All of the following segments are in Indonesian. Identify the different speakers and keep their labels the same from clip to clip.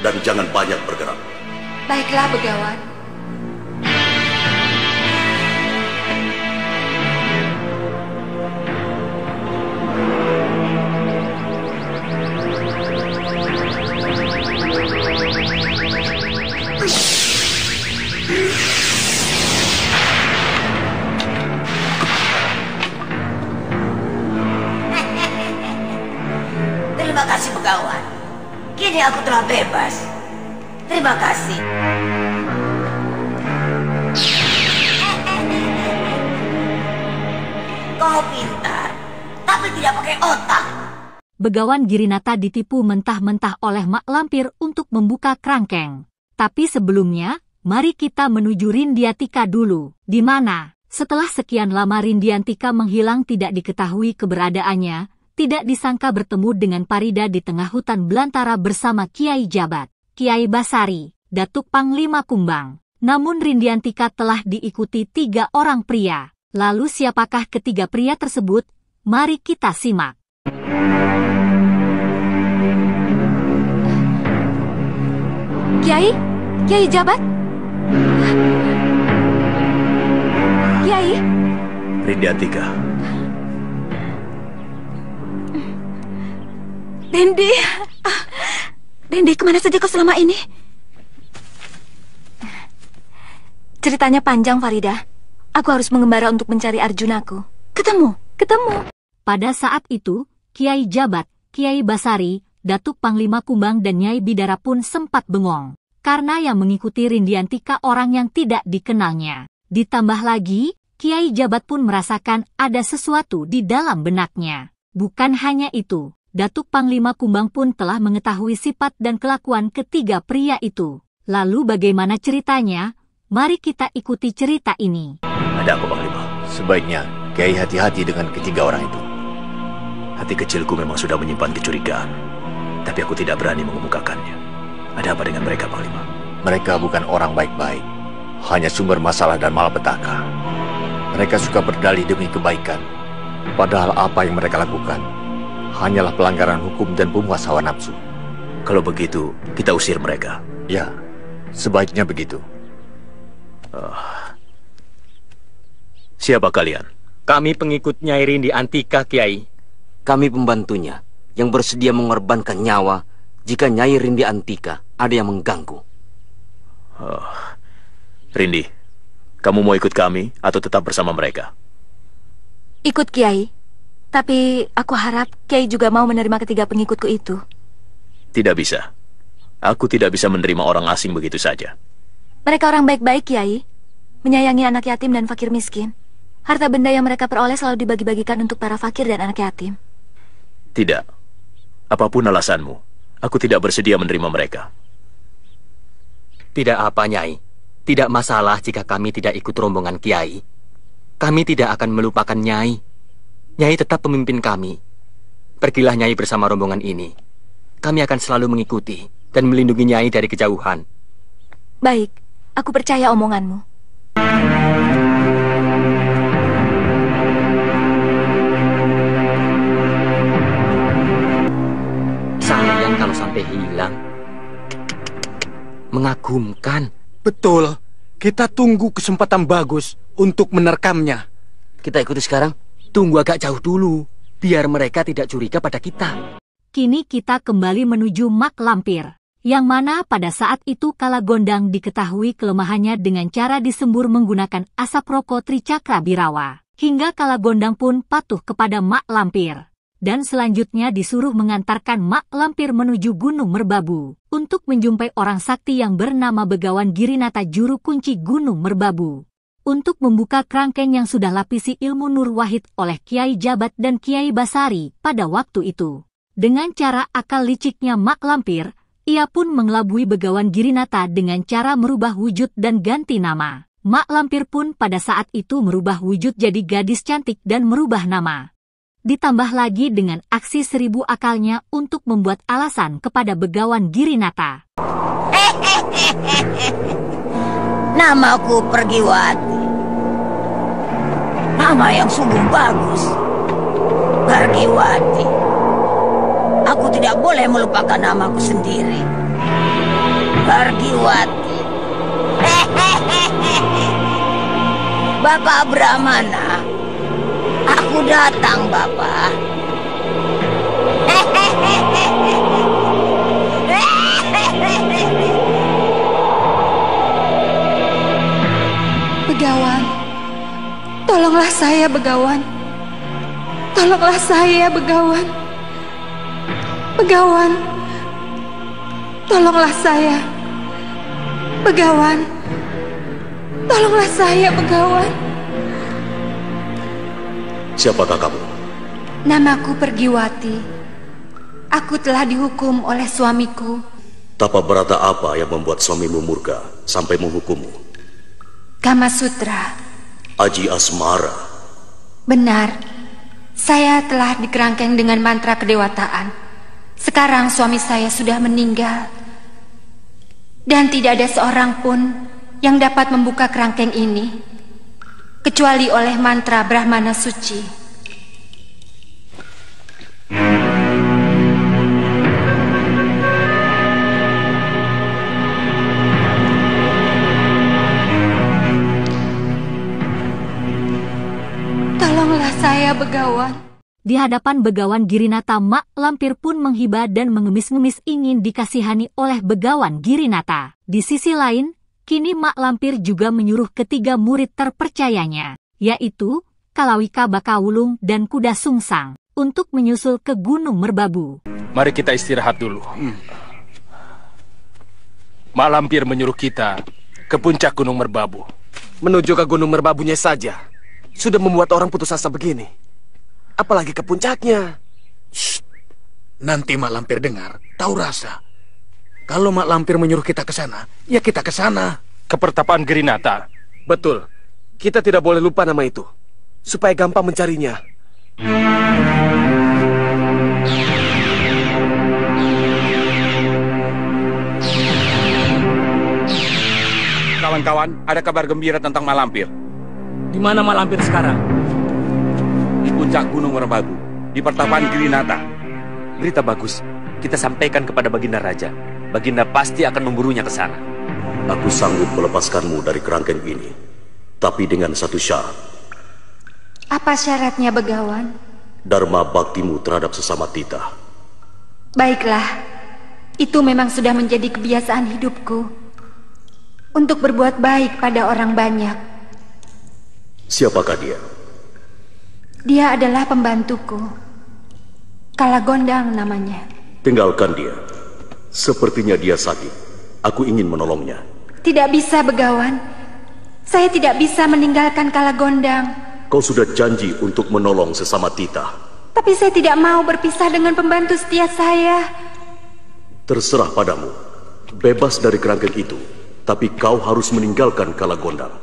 Speaker 1: dan jangan banyak bergerak.
Speaker 2: Baiklah, Begawan.
Speaker 3: Terima kasih, Begawan. Kini aku telah bebas. Terima kasih. Kau pintar, tapi tidak pakai otak.
Speaker 4: Begawan Girinata ditipu mentah-mentah oleh Mak Lampir untuk membuka kerangkeng. Tapi sebelumnya, mari kita menuju Rindiantika dulu. Di mana, setelah sekian lama Rindiantika menghilang tidak diketahui keberadaannya, tidak disangka bertemu dengan Parida di tengah hutan belantara bersama Kiai Jabat, Kiai Basari, Datuk Panglima Kumbang. Namun Rindiantika telah diikuti 3 orang pria. Lalu siapakah ketiga pria tersebut? Mari kita simak.
Speaker 2: Kiai? Kiai Jabat? Kiai?
Speaker 1: Rindiantika.
Speaker 2: Dendi. Dendi, kemana saja kau selama ini? Ceritanya panjang, Farida. Aku harus mengembara untuk mencari Arjunaku. Ketemu.
Speaker 4: Pada saat itu, Kiai Jabat, Kiai Basari, Datuk Panglima Kumbang dan Nyai Bidara pun sempat bengong. Karena yang mengikuti Rindiantika orang yang tidak dikenalnya. Ditambah lagi, Kiai Jabat pun merasakan ada sesuatu di dalam benaknya. Bukan hanya itu, Datuk Panglima Kumbang pun telah mengetahui sifat dan kelakuan ketiga pria itu. Lalu bagaimana ceritanya? Mari kita ikuti cerita ini.
Speaker 1: Ada apa, Panglima?
Speaker 5: Sebaiknya Kiai hati-hati dengan ketiga orang itu.
Speaker 1: Hati kecilku memang sudah menyimpan kecurigaan, tapi aku tidak berani mengemukakannya. Ada apa dengan mereka, Panglima?
Speaker 5: Mereka bukan orang baik-baik, hanya sumber masalah dan malapetaka. Mereka suka berdalih demi kebaikan, padahal apa yang mereka lakukan hanyalah pelanggaran hukum dan pemuas hawa nafsu.
Speaker 1: Kalau begitu, kita usir mereka.
Speaker 5: Ya, sebaiknya begitu.
Speaker 1: Siapa kalian?
Speaker 6: Kami pengikut Nyai Rindiantika, Kiai.
Speaker 7: Kami pembantunya yang bersedia mengorbankan nyawa jika Nyai Rindiantika ada yang mengganggu.
Speaker 1: Rindi, kamu mau ikut kami atau tetap bersama mereka?
Speaker 2: Ikut, Kiai. Tapi aku harap Kiai juga mau menerima ketiga pengikutku itu.
Speaker 1: Tidak bisa. Aku tidak bisa menerima orang asing begitu saja.
Speaker 2: Mereka orang baik-baik, Kiai. Menyayangi anak yatim dan fakir miskin. Harta benda yang mereka peroleh selalu dibagi-bagikan untuk para fakir dan anak yatim.
Speaker 1: Tidak. Apapun alasanmu, aku tidak bersedia menerima mereka.
Speaker 6: Tidak apa, Nyai. Tidak masalah jika kami tidak ikut rombongan Kiai. Kami tidak akan melupakan Nyai. Nyai tetap pemimpin kami. Pergilah Nyai bersama rombongan ini. Kami akan selalu mengikuti dan melindungi Nyai dari kejauhan.
Speaker 2: Baik, aku percaya omonganmu.
Speaker 6: Sayang kalau sampai hilang. Mengagumkan.
Speaker 8: Betul. Kita tunggu kesempatan bagus untuk menerkamnya.
Speaker 7: Kita ikuti sekarang?
Speaker 6: Tunggu agak jauh dulu, biar mereka tidak curiga pada kita.
Speaker 4: Kini kita kembali menuju Mak Lampir, yang mana pada saat itu Kalagondang diketahui kelemahannya dengan cara disembur menggunakan asap rokok Tricakra Birawa. Hingga Kalagondang pun patuh kepada Mak Lampir. Dan selanjutnya disuruh mengantarkan Mak Lampir menuju Gunung Merbabu, untuk menjumpai orang sakti yang bernama Begawan Girinata juru kunci Gunung Merbabu. Untuk membuka kerangkeng yang sudah lapisi ilmu Nur Wahid oleh Kiai Jabat dan Kiai Basari pada waktu itu. Dengan cara akal liciknya Mak Lampir, ia pun mengelabui Begawan Girinata dengan cara merubah wujud dan ganti nama. Mak Lampir pun pada saat itu merubah wujud jadi gadis cantik dan merubah nama. Ditambah lagi dengan aksi 1000 akalnya untuk membuat alasan kepada Begawan Girinata.
Speaker 3: Namaku Pergiwati. Nama yang sungguh bagus. Pergiwati. Aku tidak boleh melupakan namaku sendiri. Pargiwati. Bapak Brahmana, aku datang, Bapak.
Speaker 9: Begawan, tolonglah saya, Begawan. Tolonglah saya, Begawan. Begawan, tolonglah saya. Begawan, tolonglah saya, Begawan.
Speaker 1: Siapakah kamu?
Speaker 9: Namaku Pergiwati. Aku telah dihukum oleh suamiku.
Speaker 1: Tapa berata apa yang membuat suamimu murka sampai menghukummu?
Speaker 9: Kama Sutra.
Speaker 1: Aji Asmara.
Speaker 9: Benar. Saya telah dikerangkeng dengan mantra kedewataan. Sekarang suami saya sudah meninggal. Dan tidak ada seorang pun yang dapat membuka kerangkeng ini kecuali oleh mantra Brahmana suci. Tolonglah saya, Begawan.
Speaker 4: Di hadapan Begawan Girinata, Mak Lampir pun menghibah dan mengemis-ngemis ingin dikasihani oleh Begawan Girinata. Di sisi lain, kini Mak Lampir juga menyuruh ketiga murid terpercayanya, yaitu Kalawika Bakawulung dan Kuda Sungsang, untuk menyusul ke Gunung Merbabu.
Speaker 8: Mari kita istirahat dulu. Mak Lampir menyuruh kita ke puncak Gunung Merbabu.
Speaker 10: Menuju ke Gunung Merbabunya saja sudah membuat orang putus asa begini. Apalagi ke puncaknya.
Speaker 8: Shh. Nanti Mak Lampir dengar, tahu rasa. Kalau Mak Lampir menyuruh kita ke sana, ya kita ke sana. Ke pertapaan Girinata.
Speaker 10: Betul. Kita tidak boleh lupa nama itu, supaya gampang mencarinya.
Speaker 11: Kawan-kawan, ada kabar gembira tentang Mak Lampir.
Speaker 12: Di mana Mak Lampir sekarang?
Speaker 11: Di puncak Gunung Merbabu, di pertapaan Girinata.
Speaker 5: Berita bagus. Kita sampaikan kepada Baginda Raja. Baginda pasti akan memburunya ke sana.
Speaker 1: Aku sanggup melepaskanmu dari kerangkeng ini, tapi dengan satu syarat.
Speaker 9: Apa syaratnya, Begawan?
Speaker 1: Dharma baktimu terhadap sesama titah.
Speaker 9: Baiklah, itu memang sudah menjadi kebiasaan hidupku. Untuk berbuat baik pada orang banyak.
Speaker 1: Siapakah dia?
Speaker 9: Dia adalah pembantuku. Kalagondang namanya.
Speaker 1: Tinggalkan dia. Sepertinya dia sakit. Aku ingin menolongnya.
Speaker 9: Tidak bisa, Begawan. Saya tidak bisa meninggalkan Kalagondang.
Speaker 1: Kau sudah janji untuk menolong sesama titah.
Speaker 9: Tapi saya tidak mau berpisah dengan pembantu setia saya.
Speaker 1: Terserah padamu. Bebas dari kerangkeng itu. Tapi kau harus meninggalkan Kalagondang.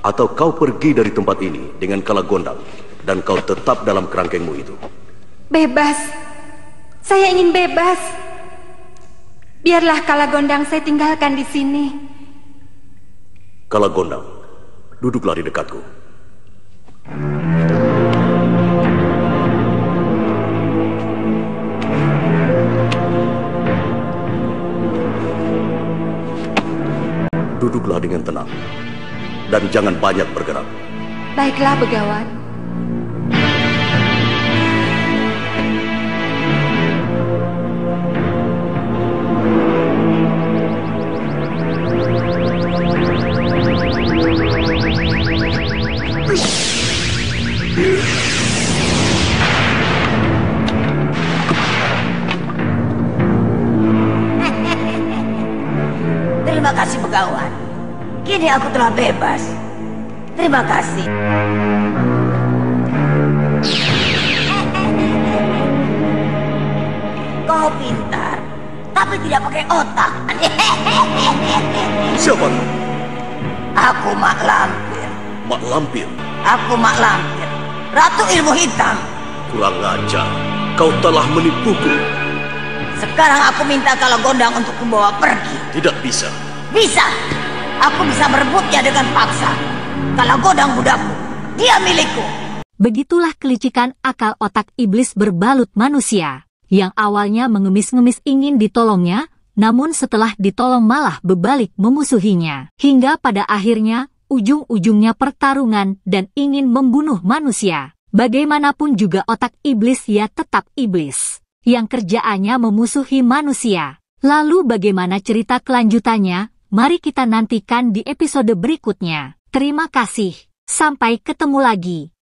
Speaker 1: Atau kau pergi dari tempat ini dengan Kalagondang dan kau tetap dalam kerangkengmu itu.
Speaker 9: Bebas. Saya ingin bebas. Biarlah Kalagondang saya tinggalkan di sini.
Speaker 1: Kalagondang, duduklah di dekatku. Duduklah dengan tenang. Dan jangan banyak bergerak.
Speaker 9: Baiklah, Begawan.
Speaker 3: Terima kasih, Begawan. Kini aku telah bebas. Terima kasih. Kau pintar, tapi tidak pakai otak.
Speaker 1: Siapa?
Speaker 3: Aku Mak Lampir.
Speaker 1: Mak Lampir?
Speaker 3: Aku Mak Lampir, Ratu Ilmu Hitam.
Speaker 1: Kurang ajar. Kau telah menipuku.
Speaker 3: Sekarang aku minta Kalagondang untuk membawa pergi.
Speaker 1: Tidak bisa.
Speaker 3: Bisa. Aku bisa merebutnya dengan paksa. Kalagondang budakku, dia milikku.
Speaker 4: Begitulah kelicikan akal otak iblis berbalut manusia, yang awalnya mengemis-ngemis ingin ditolongnya, namun setelah ditolong malah berbalik memusuhinya. Hingga pada akhirnya, ujung-ujungnya pertarungan dan ingin membunuh manusia. Bagaimanapun juga otak iblis ya tetap iblis, yang kerjaannya memusuhi manusia. Lalu bagaimana cerita kelanjutannya? Mari kita nantikan di episode berikutnya. Terima kasih. Sampai ketemu lagi.